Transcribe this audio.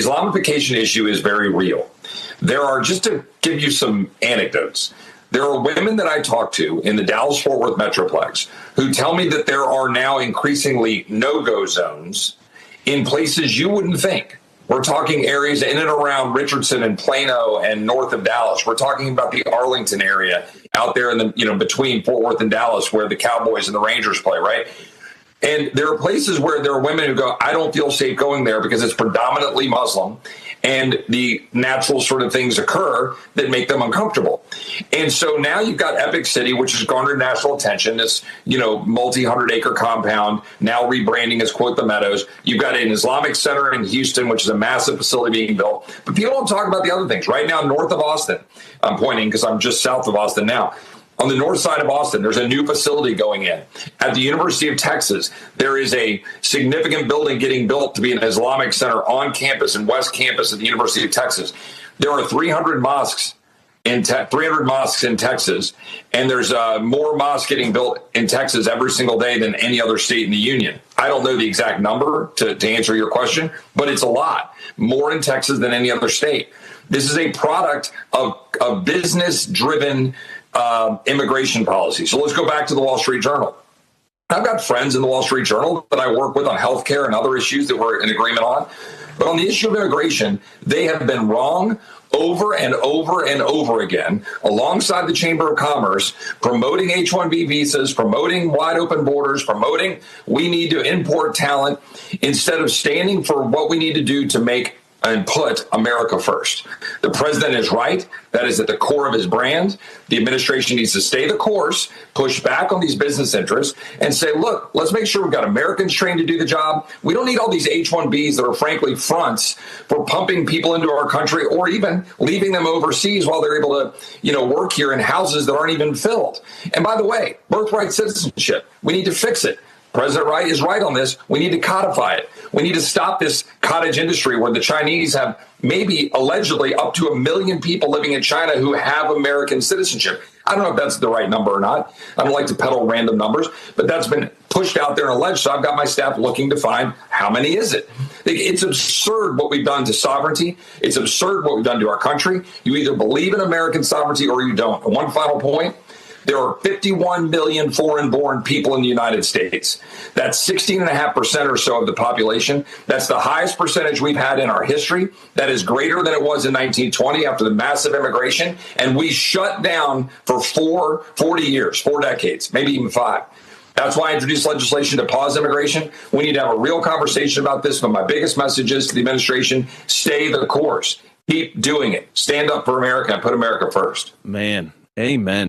Islamification issue is very real. There are, just to give you some anecdotes, there are women that I talk to in the Dallas-Fort Worth Metroplex who tell me that there are now increasingly no-go zones in places you wouldn't think. We're talking areas in and around Richardson and Plano and north of Dallas. We're talking about the Arlington area out there in the, between Fort Worth and Dallas where the Cowboys and the Rangers play, right? And there are places where there are women who go, I don't feel safe going there because it's predominantly Muslim and the natural sort of things occur that make them uncomfortable. And so now you've got Epic City, which has garnered national attention, this, multi-100 acre compound, now rebranding as, quote, the Meadows. You've got an Islamic center in Houston, which is a massive facility being built. But people don't talk about the other things. Right now, north of Austin, I'm pointing because I'm just south of Austin now. On the north side of Austin, there's a new facility going in. At the University of Texas, there is a significant building getting built to be an Islamic center on campus and West Campus at the University of Texas. There are 300 mosques in Texas, and there's more mosques getting built in Texas every single day than any other state in the union. I don't know the exact number to answer your question, but it's a lot. More in Texas than any other state. This is a product of business-driven immigration policy. So let's go back to the Wall Street Journal. I've got friends in the Wall Street Journal that I work with on healthcare and other issues that we're in agreement on. But on the issue of immigration, they have been wrong over and over and over again, alongside the Chamber of Commerce, promoting H-1B visas, promoting wide open borders, promoting we need to import talent, instead of standing for what we need to do to make and put America first. The president is right. That is at the core of his brand. The administration needs to stay the course, push back on these business interests, and say, look, let's make sure we've got Americans trained to do the job. We don't need all these H-1Bs that are frankly fronts for pumping people into our country or even leaving them overseas while they're able to, work here in houses that aren't even filled. And by the way, birthright citizenship, we need to fix it. President Wright is right on this. We need to codify it. We need to stop this cottage industry where the Chinese have maybe allegedly up to 1 million people living in China who have American citizenship. I don't know if that's the right number or not. I don't like to peddle random numbers, but that's been pushed out there and alleged. So I've got my staff looking to find how many is it. It's absurd what we've done to sovereignty. It's absurd what we've done to our country. You either believe in American sovereignty or you don't. And one final point. There are 51 million foreign-born people in the United States. That's 16.5% or so of the population. That's the highest percentage we've had in our history. That is greater than it was in 1920 after the massive immigration. And we shut down for 40 years, 4 decades, maybe even 5. That's why I introduced legislation to pause immigration. We need to have a real conversation about this. But my biggest message is to the administration, stay the course. Keep doing it. Stand up for America and put America first. Man, amen.